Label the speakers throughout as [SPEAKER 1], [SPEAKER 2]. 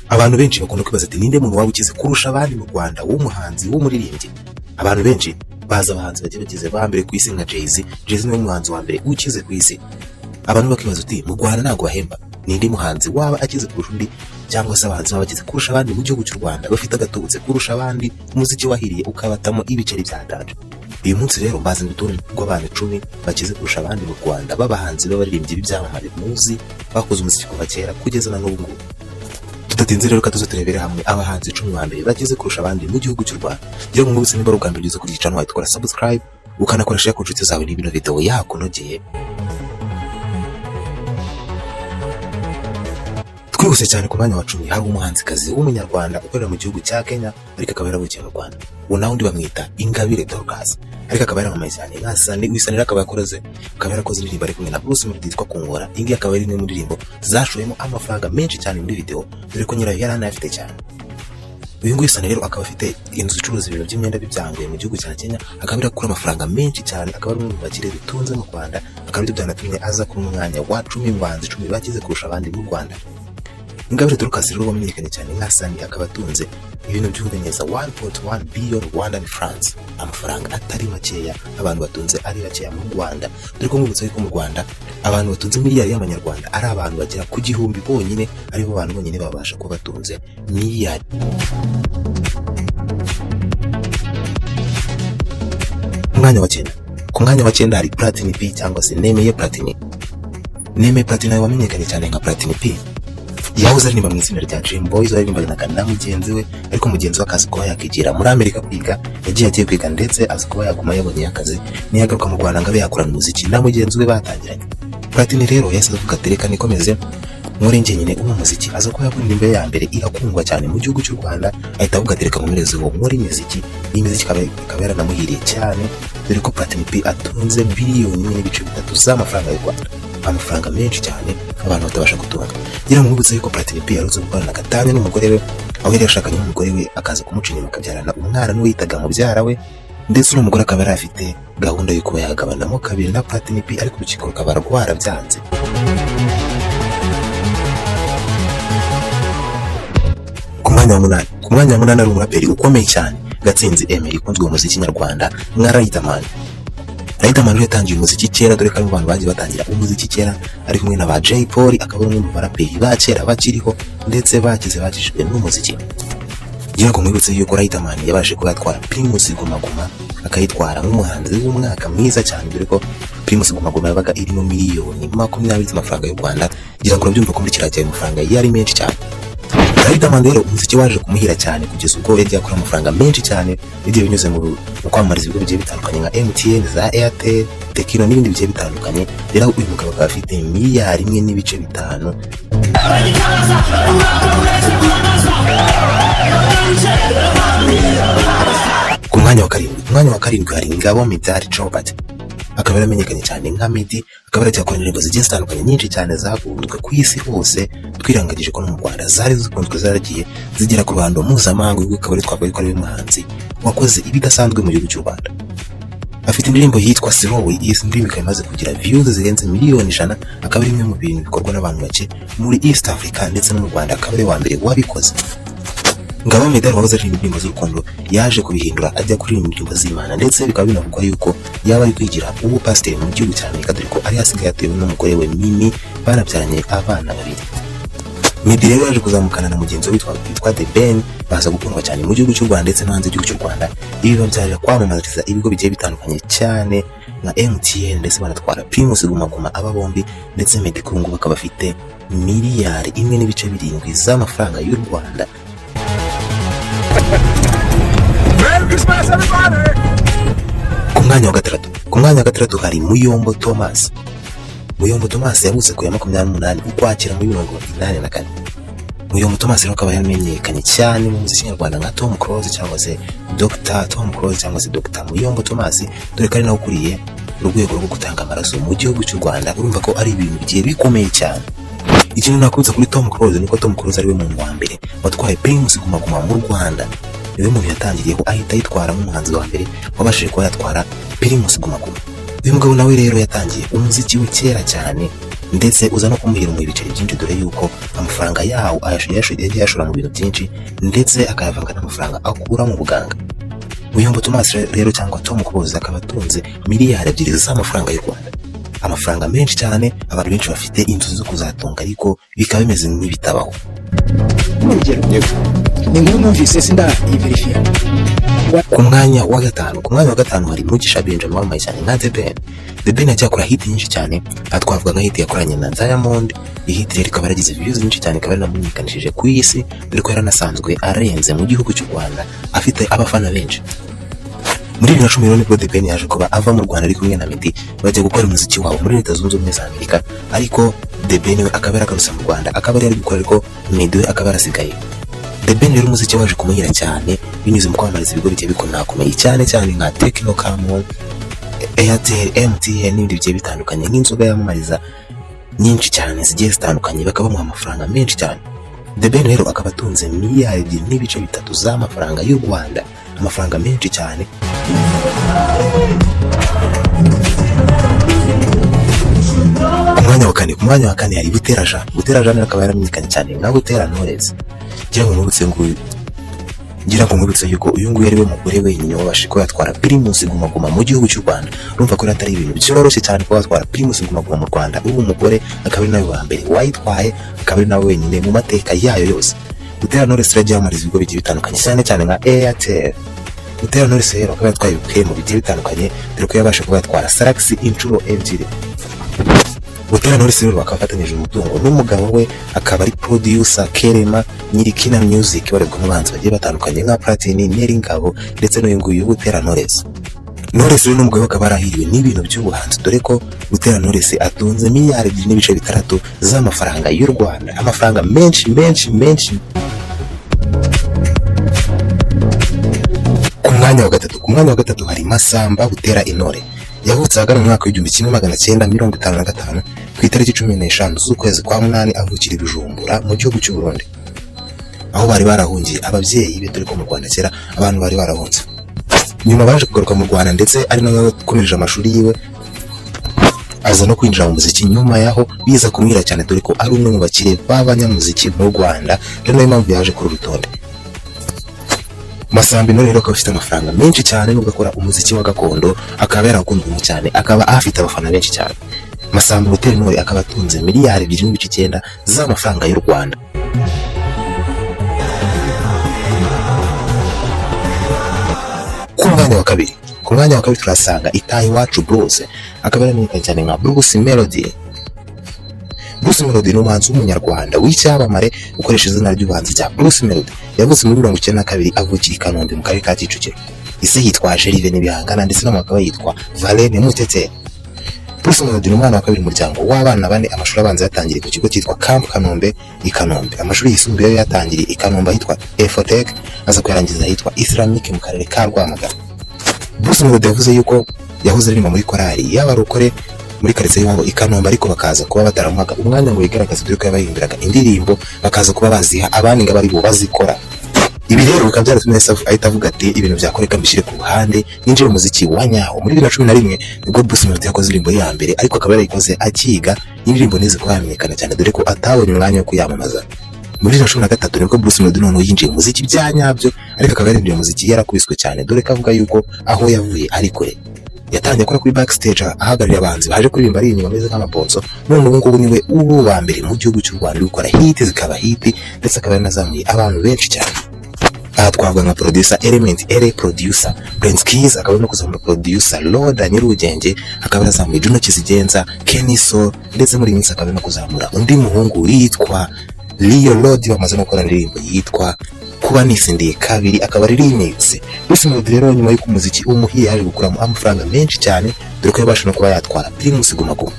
[SPEAKER 1] Abantu benshi bakunda kwibaza ati ninde muntu waba ukize kurusha abandi mu Rwanda w'umuhanzi w'umuririmbyi. Abantu benshi baza abahanzi bagiye bagize ba mbere ku isi nka Jay-Z. Jay-Z ni umuhanzi wa mbere ukize ku isi. Abantu bakibaza ati mu Rwanda ntago bahemba, ninde muhanzi waba akize kurusha undi, cyangwa se abahanzi baba bakize kurusha abandi mu gihugu cy'u Rwanda bafite agatubutse kurusha abandi, umuziki wahiriye ukabatamo ibiceri bya danje. Uyu munsi rero mbaze urutonde rw'abantu 10 bakize kurusha abandi mu Rwanda b'abahanzi b'abaririmbyi b'ibyamamare muzi bakoze umuziki kuva kera kugeza na n'ubu ngubu. Tudatinze rero katuze turebere hamwe abahanzi 10 ba mbere bakize kurusha abandi mu gihugu cy'u Rwanda. Ngira ngo mwese nimba rugambiriza kuri channel wawe tukora subscribe ukanakoresha ku nshuti zawe n'ibino video yakunogeye. Twihuse cyane ku mwanya wa 10 hari umuhanzikazi w'umunyarwanda ukorera mu gihugu cya Kenya ariko akaba yaravukiye mu Rwanda. Uwo nawe ndi bamwita Ingabire Dorcas. Ariko akaba yaramamaye cyane nka Sani wisanira akaba yakoze indirimbo ari kumwe na Bruce Melody yitwa Kungora. Ingi akaba ari imwe mu ndirimbo zashoyemo amafaranga menshi cyane muri video dore ko nyirayo yaranafite cyane. Uyu nguyu Sani rero akaba afite inzu icuruza ibintu by'imyenda bibyanguye mu gihugu cya Kenya, akaba arakura amafaranga menshi cyane, akaba ari umwe mu bakire bitunze mu Rwanda, akaba ari byanatumye aza ku mwanya wa 10 mu bahanzi 10 bakize kurusha abandi mu Rwanda. Ingabire Dorcas rero wamenyekanye cyane nka Sani akaba atunze ibintu by'ubumenyi neza 1.1 billion Rwandan francs, amafaranga atari makeya abantu batunze ari bakeya mu Rwanda. Dore ko mwibutsa yuko mu Rwanda abantu batunze miliyari y'amanyarwanda ari abantu bagera ku gihumbi bonyine, aribo bantu bonyine babasha kuba batunze miliyari. Ku mwanya wa 9 hari Platini P cyangwa se Nemeye Platini. Nemeye Platini nawe wamenyekanye cyane nka Platini P. Yahoze aririmba mu itsinda rya Dream Boys aririmbaga na mugenzi we, ariko mugenzi we akazi kuba yakigira muri Amerika kwiga, yagiye kwiga ndetse azi kuba yaguma yabonye akazi niyagaruka mu Rwanda ngo abe yakorana umuziki na mugenzi we batangiranye. Platini rero yahise avuga ati reka nikomeze muri njyenyine umuziki, aza kuba yakora indirimbo ya mbere irakundwa cyane mu gihugu cy'u Rwanda, ahita avuga ati reka nkomereze uwo muri muziki. Iyi muziki ikaba yaranamuhiriye cyane dore ko Platini P atunze biliyoni n'ibice 3 z'amafaranga y'u Rwanda, amafaranga menshi cyane abantu batabasha gutunga. Ngira ngo mwibutse yuko Platini P yaruze gukorana gatanya n'umugore we, aho yari yashakanye n'umugore we akaza kumuca inyuma akabyarana umwana n'uwo yitaga mubyara we, ndetse n'umugore akaba yari afite gahunda yo kuba yagabanamo kabiri na Platini P, ariko urukiko rukaba rwarabyanze. Ku mwanya wa 8 ari umuraperi ukomeye cyane Gatsinzi Emery ukunzwe mu muziki nyarwanda nka Riderman. Riderman yatangiye umuziki kera dore ko abantu bagiye batangira umuziki kera ari kumwe na ba Jay Polly, akaba ari umwe mu baraperi ba kera bakiriho ndetse bakijwe n'umuziki. Ngira ngo mwibutse yuko Riderman yabashe kuyatwara Primus Guma Guma, akayitwara nk'umuhanzi w'umwaka mwiza cyane dore ko Primus Guma Guma yabaga irimo miliyoni 20 z'amafaranga y'u Rwanda. Ngira ngo urabyumva ko muri kiriya amafaranga yari menshi cyane. Riderman rero umuziki waje kumuhira cyane kugeza ubwo yagiye akora amafaranga menshi cyane, yagiye binyuze mu kwamamariza ibigo bigiye bitandukanye nka MTN, za Airtel, Tekino n'ibindi bigiye bitandukanye. Rero uyu mugabo akaba afite miliyari 1.5. Ku mwanya wa 7 hari Ngabo Midari Chobert, akaba yaramenyekanye cyane nka Midi, akaba yarakora indirimbo zigiye zitandukanye nyinshi cyane zakunzwe ku isi hose, twirangagije ko no mu Rwanda zari zikunzwe zaragiye zigera ku ruhando mpuzamahanga. Ubwo akaba ari twavuga ko ari umuhanzi wakoze ibidasanzwe mu gihugu cy'u Rwanda. Afite indirimbo yitwa Slow, iyi ndirimbo ikaba imaze kugira views zirenze miliyoni 100, akaba ari imwe mu bintu bikorwa n'abantu bake muri East Africa ndetse no mu Rwanda, akaba ari wa mbere wabikoze. Ngabo Midari wahoze aririmba indirimbo z'urukundo yaje kubihindura ajya kuririmba indirimbo z'Imana, ndetse bikaba binavugwa yuko yaba ari kwigira ubu pasteur mu gihugu cya Amerika dore ko ari hasigaye atewe n'umugore we Mimi, banabyaranye abana 2. Midi rero yaje kuzamukana na mugenzi we witwa The Ben, baza gukundwa cyane mu gihugu cy'u Rwanda ndetse no hanze y'igihugu cy'u Rwanda. Ibi babyarira kwamamariza ibigo bigiye bitandukanye cyane nka MTN, ndetse banatwara Primus Guma Guma aba bombi, ndetse Midi kuri ngo bakaba bafite miliyari 1.7 z'amafaranga y'u Rwanda. Ku mwanya wa 3 hari Muyombo Thomas. Muyombo Thomas yavutse ku ya 28 Ukwakira muri 1984. Muyombo Thomas rero akaba yamenyekanye cyane mu muziki nyarwanda nka Tom Close cyangwa se Dr. Tom Close cyangwa se Dr. Muyombo Thomas, dore ko ari nawe ukuriye urwego rwo gutanga amaraso mu gihugu cy'u Rwanda. Urumva ko ari ibintu bigiye bikomeye cyane. Ikintu nakunze kuri Tom Close niko Tom Close ari we muntu wa mbere watwaye Primus Guma Guma mu Rwanda. Niwe muntu yatangiriyeho ahita yitwara nk'umuhanzi wa mbere wabashije kuba yatwara Primus Guma Guma. Uyu mugabo nawe rero yatangiye umuziki we kera cyane ndetse uza no kumuhira mu ibiceri byinshi, dore yuko amafaranga yawo yagiye yashora mu bintu byinshi ndetse akayavanga n'amafaranga akura mu buganga. Muyombo Thomas rero cyangwa Tom Close akaba atunze miliyari 2 z'amafaranga y'u Rwanda, amafaranga menshi cyane. Abantu benshi bafite inzu zo kuzatunga ariko bikaba bimeze nk'ibitabaho.
[SPEAKER 2] Ni nkuru numvise sinda iverifiya.
[SPEAKER 1] Ku mwanya wa gatanu hari Mugisha Benjamin wambaye cyane nka The Ben ajya akora hit nyinshi cyane, atwavuga nka hit yakoranye na Diamond. Iyi hit rero ikaba yaragize views nyinshi cyane, ikaba yaramenyekanishije ku isi, dore ko yaranasanzwe arenze mu gihugu cy'u Rwanda, afite abafana benshi. Muri 2010 nibwo The Ben yaje kuba ava mu Rwanda ari kumwe na Meddy, bajya gukora umuziki wabo muri Leta Zunze Ubumwe za Amerika, ariko The Ben we akaba yaragarutse mu Rwanda, akaba yari gukora ariko Meddy we akaba yarasigaye. The Ben rero umuziki waje kumuhira cyane binyuze mu kwamamariza ibigo bigiye bikonakomeye cyane nka Tecno, Camon, Airtel, MTN n'ibindi bigiye bitandukanye, nk'inzoga yamamariza nyinshi cyane zigiye zitandukanye, bakaba bamuha amafaranga menshi cyane. The Ben rero akaba atunze miliyari 2.3 z'amafaranga y'u Rwanda, amafaranga menshi cyane. Ku mwanya wa kane hari Butera Jean akaba yaramenyekanye cyane nka Butera Knowless. Ngira ngo mwibutse yuko uyu nguyu ari we mugore wenyine wabashije ko yatwara Primus Guma Guma mu gihugu cy'u Rwanda. Urumva ko atari ibintu byoroshye cyane ko yatwara Primus Guma Guma mu Rwanda. Ubu umugore akaba ari nawe wa mbere wayitwaye, akaba ari nawe wenyine mu mateka yayo yose. Butera Knowless yagiye amariza ibigo bigiye bitandukanye cyane nka Airtel. Butera Knowless rero akaba yatwaye ibihembo bigiye bitandukanye, dore ko yabasha kuba yatwara Salax inshuro 2. Butera Knowless rero akaba afatanyije umutungo n'umugabo we, akaba ari producer Kerema Nyirikina Music, barebwa mu banzi bagiye batandukanye nka Platini, Neri Ngabo ndetse n'uyu nguyu Butera Knowless. Knowless rero n'umugabo akaba arahiriwe n'ibintu by'ubuhanzi, dore ko Butera Knowless atunze miliyari 2.3 z'amafaranga y'u Rwanda, amafaranga menshi. Ku mwanya wa gatatu hari Masamba Butera Intore. Yavutse ahagana mu mwaka w'igihumbi 1955 ku itariki 15 z'ukwezi kwa munani, avukira i Bujumbura mu gihugu cy'u Burundi, aho bari barahungiye ababyeyi be, dore ko mu Rwanda kera abantu bari barahunze. Nyuma baje kugaruka mu Rwanda ndetse ari nawe yakomereje amashuri yiwe, aza no kwinjira mu muziki. Nyuma yaho biza kumwira cyane, dore ko ari umwe mu bakire b'abanyamuziki mu Rwanda, rero niyo mpamvu yaje kuri urutonde. Masamba Intore rero akaba afite amafaranga menshi cyane, nubwo akora umuziki wa gakondo, akaba yarakunzwe cyane, akaba afite abafana benshi cyane. Masamba Butera Intore akaba atunze miliyari 2.9 z'amafaranga y'u Rwanda. Ku mwanya wa kabiri turasanga Itahiwacu Bruce, akaba yaramenyekanye cyane nka Bruce Melody. Bruce Melody ni umuhanzi w'umunyarwanda w'icyamamare ukoresha izina ry'ubuhanzi rya Bruce Melody. Yavutse muri 1992, avukira i Kanombe mu karere ka Kicukiro. Ise yitwa Gervais Nibihangana ndetse na mama yitwa Valene Muteteri. Bruce Melody ni umwana wa kabiri mu muryango w'abana 4. Amashuri abanza yatangiriye ku kigo cyitwa Camp Kanombe i Kanombe. Amashuri yisumbuye yatangiriye i Kanombe ahitwa Efotec, aza kuyarangiza ahitwa Islamic mu karere ka Rwamagana. Bruce Melody yavuze yuko yahoze aririmba muri korali y'abarokore muri karitsiye y'iwabo i Kanombe, ariko bakaza kuba bataramuhaga umwanya ngo yigaragaze, dore ko yabahimbiraga indirimbo bakaza kuba baziha abandi ngo bari bo bazikora. Ibi rero bikaba byaratumye ahita avuga ati ibintu byakoreka mbishyire ku ruhande, yinjira umuziki wa nyawo. Muri 2011 nibwo Bruce Melody yakoze indirimbo ya mbere, ariko akaba yarayikoze akiga. Indirimbo nize kuba yamenyekana cyane, dore ko atabonye umwanya wo kuyamamaza. Muri 2013 nibwo Bruce Melody noneho yinjiye umuziki bya nyabyo, ariko akaba yarinjiye umuziki yarakubiswe cyane, dore ko avuga yuko aho yavuye ari kure. Yatangiye akora kuri backstage ahagararira abanzi baje kuririmba ari inyuma ameze nk'amabonso, none ubu ngubu niwe uwa mbere mu gihugu cy'u Rwanda gukora hit zikaba hit, ndetse akaba yanazamuye abantu benshi cyane. Aha twavuga nka producer Element producer Prince Keys, akaba no kuzamura producer Loda Nyirugenge, akaba yazamuye Juno Kizigenza, Kenny So, ndetse muri minsi akaba no kuzamura undi muhungu yitwa Leo Lodi, bamaze no gukora indirimbo yitwa Kuba Nisindiye Kabiri, akaba ari remix. Bruce Melody rero nyuma y'uko umuziki umuhiye yaje gukuramo amafaranga menshi cyane, dore ko yabasha no kuba yatwara Primus Guma Guma,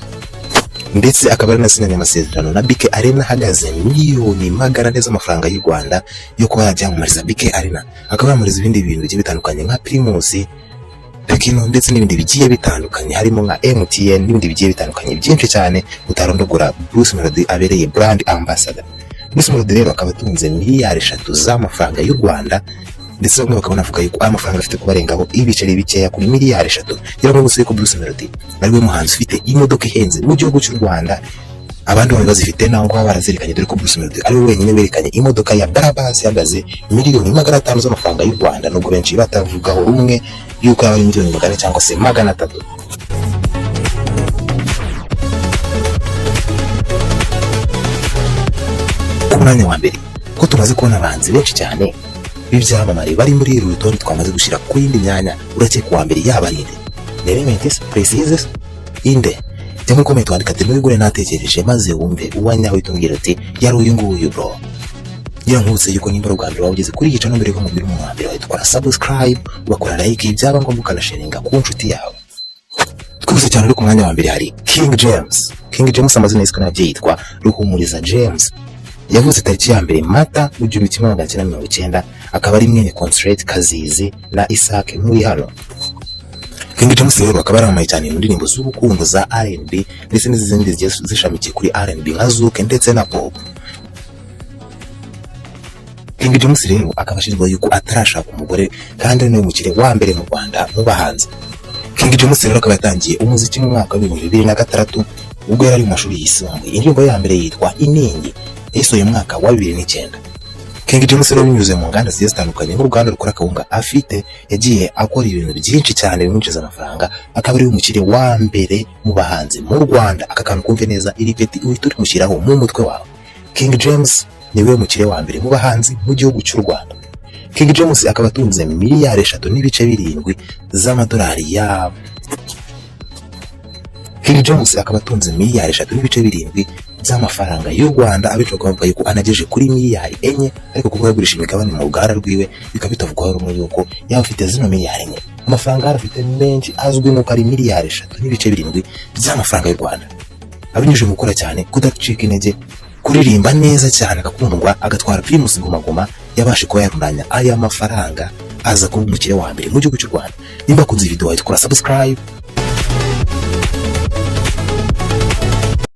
[SPEAKER 1] ndetse akaba ari nasinyanye amasezerano na BK Arena ahagaze miliyoni magana ane z'amafaranga y'u Rwanda yo kuba yajyamamariza BK Arena. Akaba yamamariza ibindi bintu bigiye bitandukanye nka Primus, Tekino ndetse n'ibindi bigiye bitandukanye, harimo nka MTN n'ibindi bigiye bitandukanye byinshi cyane utarondogora. Bruce Melody abereye brand ambassador. Bruce Melody rero akaba atunze miliyari 3 z'amafaranga y'u Rwanda, ndetse bamwe bakabona avuga yuko amafaranga afite kubarengaho ibiceri bikeya kuri miliyari 3. Yaravuze ko Bruce Melody ari we muhanzi ufite imodoka ihenze mu gihugu cy'u Rwanda, abandi bamwe bazifite naho baba barazerekanye, dore ko Bruce Melody ari we wenyine werekanye imodoka ya Barabas ihagaze miliyoni 500 z'amafaranga y'u Rwanda, nubwo benshi batavugaho rumwe yuko yaba ari miliyoni 100 cyangwa se 300. Ku mwanya wa mbere ko tumaze kubona abahanzi benshi cyane b'ibyamamare bari muri iri rutonde twamaze gushyira ku yindi myanya, uretse kuwa mbere yaba inde Neremetis Precises inde jya muri comment wandika ati n'ubwo natekereje maze wumve uwanyawe tumbwira ati yari uyu nguyu bro. Ngira nkutse yuko nimba ubwa mbere wageze kuri iyi channel mbere ko mubwira umuntu wa mbere witwa subscribe, bakora like, byaba ngombwa ukanasharinga ku nshuti yawe. Twese cyane ku mwanya wa mbere hari King James. King James amazina yiswe n'ababyeyi yitwa Ruhumuriza James. Yavutse tariki ya mbere Mata mu 1990, akaba ari mwene Consolate Kazizi na Isaac muri hano. King James rero akaba yaramaye cyane mu ndirimbo z'urukundo za R&B ndetse n'izindi zishamikiye kuri R&B nka Zouk ndetse na Pop. King James rero akaba ashinjwa yuko atarashaka umugore kandi ari umukire wa mbere mu Rwanda mu bahanzi. King James rero akaba yatangiye umuziki mu mwaka wa 2006 ubwo yari mu mashuri yisumbuye. Indirimbo ya mbere yitwa Inkingi yasohoye mu mwaka wa 2009. King James rero binyuze mu nganda zigiye zitandukanye nk'uruganda rukora kawunga afite, yagiye akora ibintu byinshi cyane bimwinjiza amafaranga, akaba ari umukire wa mbere mu bahanzi mu Rwanda. Aka kantu kumve neza iri peti uhita urimushyiraho mu mutwe wawe. King James niwe mukire wa mbere mu bahanzi mu gihugu cy'u Rwanda. King James akaba atunze miliyari 3.7 z'amadolari ya King James akaba atunze miliyari 3.7 z'amafaranga y'u Rwanda, abico kuvuga yuko anageje kuri miliyari 4, ariko kuko yagurisha imigabane mu ruganda rwiwe bikaba bitavugwaho rumwe yuko yaba afite zino miliyari 4. Amafaranga arafite menshi azwi nuko ari miliyari 3.7 z'amafaranga y'u Rwanda. Abinyuje mu gukora cyane, kudacika intege, kuririmba neza cyane, agakundwa, agatwara Primus Guma Guma, yabashe kuba yarundanya aya mafaranga aza kuba umukire wa mbere mu gihugu cy'u Rwanda. Nimba kunze video wawe tukora subscribe.